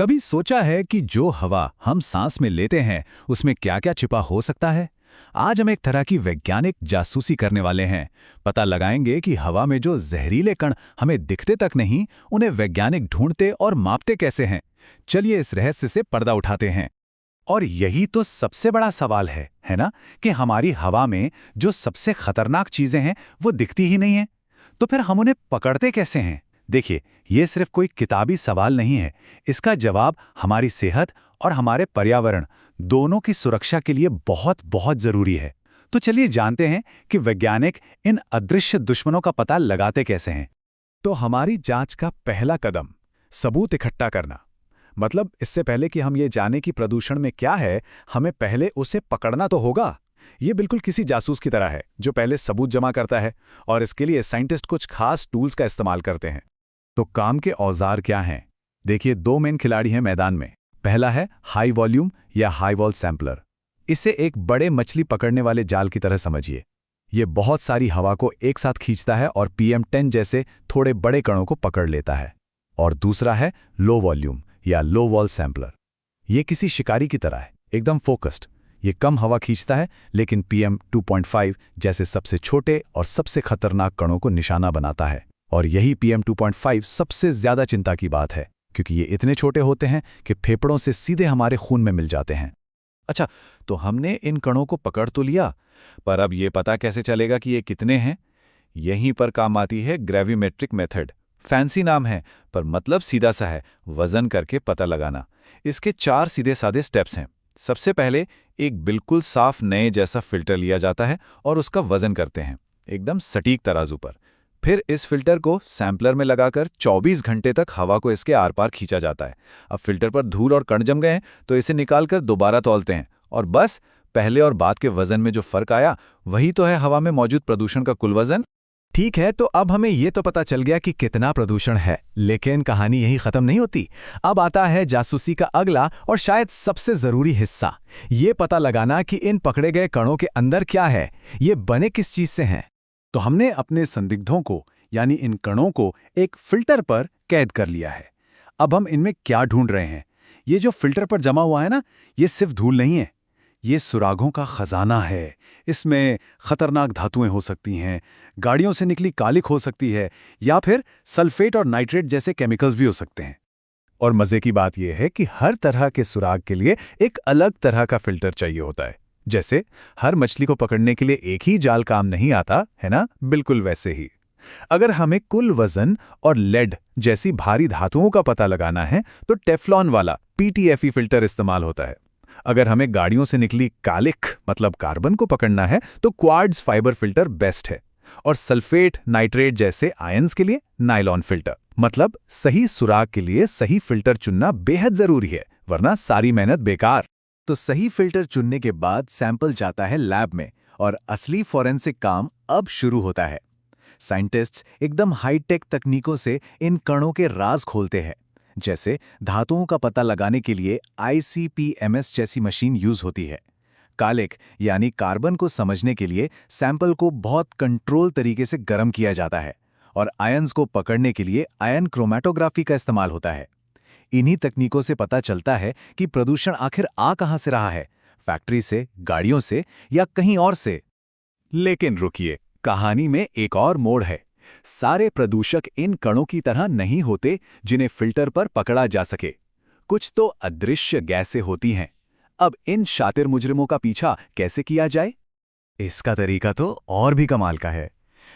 कभी सोचा है कि जो हवा हम सांस में लेते हैं उसमें क्या क्या छिपा हो सकता है? आज हम एक तरह की वैज्ञानिक जासूसी करने वाले हैं। पता लगाएंगे कि हवा में जो जहरीले कण हमें दिखते तक नहीं, उन्हें वैज्ञानिक ढूंढते और मापते कैसे हैं। चलिए इस रहस्य से पर्दा उठाते हैं। और यही तो सबसे बड़ा सवाल है ना? कि हमारी हवा में जो सबसे खतरनाक चीजें हैं वो दिखती ही नहीं हैं। तो फिर हम उन्हें पकड़ते कैसे हैं? देखिए, ये सिर्फ कोई किताबी सवाल नहीं है। इसका जवाब हमारी सेहत और हमारे पर्यावरण दोनों की सुरक्षा के लिए बहुत बहुत जरूरी है। तो चलिए जानते हैं कि वैज्ञानिक इन अदृश्य दुश्मनों का पता लगाते कैसे हैं। तो हमारी जांच का पहला कदम सबूत इकट्ठा करना। मतलब इससे पहले कि हम ये जाने कि प्रदूषण में क्या है, हमें पहले उसे पकड़ना तो होगा। ये बिल्कुल किसी जासूस की तरह है जो पहले सबूत जमा करता है, और इसके लिए साइंटिस्ट कुछ खास टूल्स का इस्तेमाल करते हैं। तो काम के औजार क्या हैं? देखिए, दो मेन खिलाड़ी हैं मैदान में। पहला है हाई वॉल्यूम या हाई वॉल सैंपलर। इसे एक बड़े मछली पकड़ने वाले जाल की तरह समझिए। ये बहुत सारी हवा को एक साथ खींचता है और PM10 जैसे थोड़े बड़े कणों को पकड़ लेता है। और दूसरा है लो वॉल्यूम या लो वॉल सैंपलर। ये किसी शिकारी की तरह है, एकदम फोकस्ड। ये कम हवा खींचता है लेकिन PM2.5 जैसे सबसे छोटे और सबसे खतरनाक कणों को निशाना बनाता है। और यही PM2.5 सबसे ज्यादा चिंता की बात है, क्योंकि ये इतने छोटे होते हैं कि फेफड़ों से सीधे हमारे खून में मिल जाते हैं। अच्छा, तो हमने इन कणों को पकड़ तो लिया, पर अब ये पता कैसे चलेगा कि ये कितने हैं? यहीं पर काम आती है ग्रेविमेट्रिक मेथड। फैंसी नाम है, पर मतलब सीधा सा है, वजन करके पता लगाना। इसके 4 सीधे साधे स्टेप्स हैं। सबसे पहले एक बिल्कुल साफ नए जैसा फिल्टर लिया जाता है और उसका वजन करते हैं, एकदम सटीक तराजू पर। फिर इस फिल्टर को सैंपलर में लगाकर 24 घंटे तक हवा को इसके आर पार खींचा जाता है। अब फिल्टर पर धूल और कण जम गए हैं तो इसे निकालकर दोबारा तौलते हैं, और बस पहले और बाद के वजन में जो फर्क आया वही तो है हवा में मौजूद प्रदूषण का कुल वजन। ठीक है, तो अब हमें ये तो पता चल गया कि कितना प्रदूषण है, लेकिन कहानी यही खत्म नहीं होती। अब आता है जासूसी का अगला और शायद सबसे जरूरी हिस्सा, ये पता लगाना कि इन पकड़े गए कणों के अंदर क्या है, ये बने किस चीज से हैं। तो हमने अपने संदिग्धों को, यानी इन कणों को, एक फिल्टर पर कैद कर लिया है। अब हम इनमें क्या ढूंढ रहे हैं? ये जो फिल्टर पर जमा हुआ है ना, ये सिर्फ धूल नहीं है, ये सुरागों का खजाना है। इसमें खतरनाक धातुएं हो सकती हैं, गाड़ियों से निकली कालिख हो सकती है, या फिर सल्फेट और नाइट्रेट जैसे केमिकल्स भी हो सकते हैं। और मजे की बात यह है कि हर तरह के सुराग के लिए एक अलग तरह का फिल्टर चाहिए होता है। जैसे हर मछली को पकड़ने के लिए एक ही जाल काम नहीं आता, है ना? बिल्कुल वैसे ही अगर हमें कुल वजन और लेड जैसी भारी धातुओं का पता लगाना है तो टेफ्लॉन वाला PTFE फिल्टर इस्तेमाल होता है। अगर हमें गाड़ियों से निकली कालिख मतलब कार्बन को पकड़ना है तो क्वार्ट्ज फाइबर फिल्टर बेस्ट है। और सल्फेट, नाइट्रेट जैसे आयंस के लिए नायलॉन फिल्टर। मतलब सही सुराग के लिए सही फिल्टर चुनना बेहद जरूरी है, वरना सारी मेहनत बेकार। तो सही फिल्टर चुनने के बाद सैंपल जाता है लैब में और असली फॉरेंसिक काम अब शुरू होता है। साइंटिस्ट्स एकदम हाईटेक तकनीकों से इन कणों के राज खोलते हैं। जैसे धातुओं का पता लगाने के लिए ICP-MS जैसी मशीन यूज होती है। कालिख यानी कार्बन को समझने के लिए सैंपल को बहुत कंट्रोल तरीके से गर्म किया जाता है, और आयंस को पकड़ने के लिए आयन क्रोमैटोग्राफी का इस्तेमाल होता है। इन्हीं तकनीकों से पता चलता है कि प्रदूषण आखिर आ कहां से रहा है, फैक्ट्री से, गाड़ियों से, या कहीं और से। लेकिन रुकिए, कहानी में एक और मोड़ है। सारे प्रदूषक इन कणों की तरह नहीं होते जिन्हें फिल्टर पर पकड़ा जा सके। कुछ तो अदृश्य गैसें होती हैं। अब इन शातिर मुजरिमों का पीछा कैसे किया जाए? इसका तरीका तो और भी कमाल का है।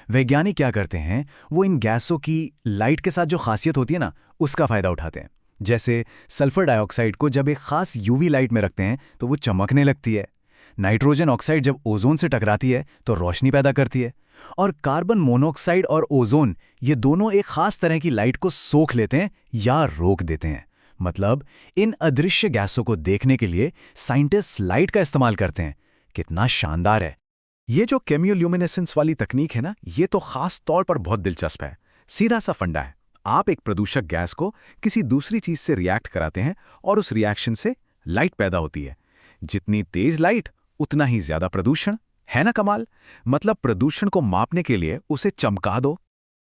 वैज्ञानिक क्या करते हैं, वो इन गैसों की लाइट के साथ जो खासियत होती है ना, उसका फायदा उठाते हैं। जैसे सल्फर डाइऑक्साइड को जब एक खास UV लाइट में रखते हैं तो वो चमकने लगती है। नाइट्रोजन ऑक्साइड जब ओजोन से टकराती है तो रोशनी पैदा करती है। और कार्बन मोनोऑक्साइड और ओजोन, ये दोनों एक खास तरह की लाइट को सोख लेते हैं या रोक देते हैं। मतलब इन अदृश्य गैसों को देखने के लिए साइंटिस्ट लाइट का इस्तेमाल करते हैं। कितना शानदार है! ये जो केमियोल्यूमिनेसेंस वाली तकनीक है ना, ये तो खास तौर पर बहुत दिलचस्प है। सीधा सा फंडा है। आप एक प्रदूषक गैस को किसी दूसरी चीज से रिएक्ट कराते हैं और उस रिएक्शन से लाइट पैदा होती है। जितनी तेज लाइट उतना ही ज्यादा प्रदूषण। है ना कमाल? मतलब प्रदूषण को मापने के लिए उसे चमका दो।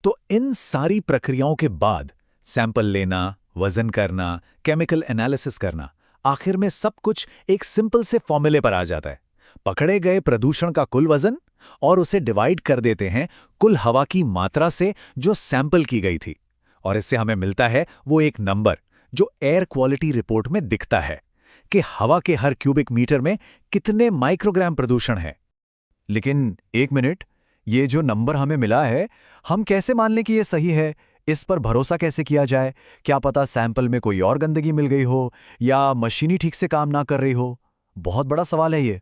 तो इन सारी प्रक्रियाओं के बाद सैंपल लेना, वजन करना, केमिकल एनालिसिस करना, आखिर में सब कुछ एक सिंपल से फॉर्मूले पर आ जाता है। पकड़े गए प्रदूषण का कुल वजन और उसे डिवाइड कर देते हैं कुल हवा की मात्रा से जो सैंपल की गई थी, और इससे हमें मिलता है वो एक नंबर जो एयर क्वालिटी रिपोर्ट में दिखता है कि हवा के हर क्यूबिक मीटर में कितने माइक्रोग्राम प्रदूषण है। लेकिन एक मिनट, ये जो नंबर हमें मिला है, हम कैसे मान लें कि ये सही है? इस पर भरोसा कैसे किया जाए? क्या पता सैंपल में कोई और गंदगी मिल गई हो या मशीन ही ठीक से काम ना कर रही हो? बहुत बड़ा सवाल है ये।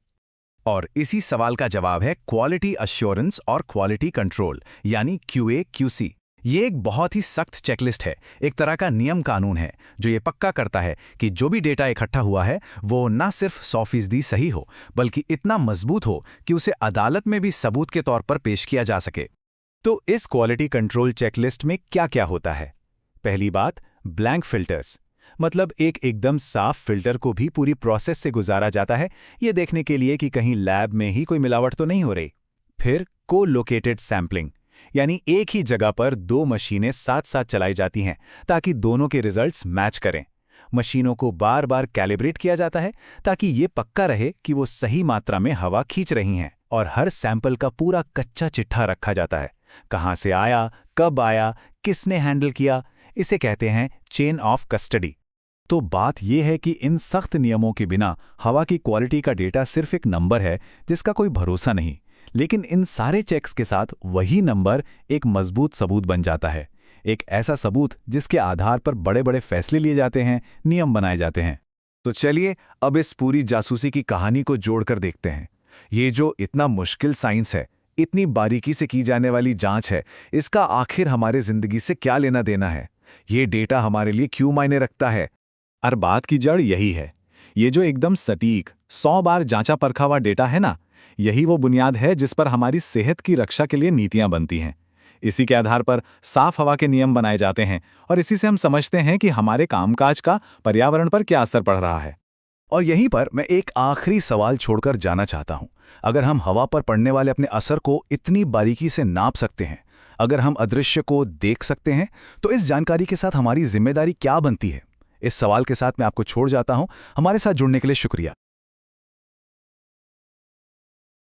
और इसी सवाल का जवाब है क्वालिटी अश्योरेंस और क्वालिटी कंट्रोल, यानी QA QC। ये एक बहुत ही सख्त चेकलिस्ट है, एक तरह का नियम कानून है जो ये पक्का करता है कि जो भी डेटा इकट्ठा हुआ है वो ना सिर्फ 100% सही हो, बल्कि इतना मजबूत हो कि उसे अदालत में भी सबूत के तौर पर पेश किया जा सके। तो इस क्वालिटी कंट्रोल चेकलिस्ट में क्या क्या होता है? पहली बात, ब्लैंक फिल्टर्स, मतलब एक एकदम साफ फिल्टर को भी पूरी प्रोसेस से गुजारा जाता है, ये देखने के लिए कि कहीं लैब में ही कोई मिलावट तो नहीं हो रही। फिर को-लोकेटेड सैंपलिंग, यानी एक ही जगह पर 2 मशीनें साथ साथ चलाई जाती हैं ताकि दोनों के रिजल्ट्स मैच करें। मशीनों को बार बार कैलिब्रेट किया जाता है ताकि ये पक्का रहे कि वो सही मात्रा में हवा खींच रही हैं, और हर सैंपल का पूरा कच्चा चिट्ठा रखा जाता है। कहाँ से आया, कब आया, किसने हैंडल किया, इसे कहते हैं चेन ऑफ कस्टडी। तो बात यह है कि इन सख्त नियमों के बिना हवा की क्वालिटी का डेटा सिर्फ एक नंबर है जिसका कोई भरोसा नहीं, लेकिन इन सारे चेक्स के साथ वही नंबर एक मजबूत सबूत बन जाता है, एक ऐसा सबूत जिसके आधार पर बड़े बड़े फैसले लिए जाते हैं, नियम बनाए जाते हैं। तो चलिए अब इस पूरी जासूसी की कहानी को जोड़कर देखते हैं। ये जो इतना मुश्किल साइंस है, इतनी बारीकी से की जाने वाली जांच है, इसका आखिर हमारे जिंदगी से क्या लेना देना है? ये डेटा हमारे लिए क्यों मायने रखता है? और बात की जड़ यही है। ये जो एकदम सटीक 100 बार जांचा परखा हुआ डेटा है ना, यही वो बुनियाद है जिस पर हमारी सेहत की रक्षा के लिए नीतियां बनती हैं। इसी के आधार पर साफ हवा के नियम बनाए जाते हैं और इसी से हम समझते हैं कि हमारे कामकाज का पर्यावरण पर क्या असर पड़ रहा है। और यहीं पर मैं एक आखिरी सवाल छोड़कर जाना चाहता हूं। अगर हम हवा पर पड़ने वाले अपने असर को इतनी बारीकी से नाप सकते हैं, अगर हम अदृश्य को देख सकते हैं, तो इस जानकारी के साथ हमारी जिम्मेदारी क्या बनती है? इस सवाल के साथ मैं आपको छोड़ जाता हूं। हमारे साथ जुड़ने के लिए शुक्रिया।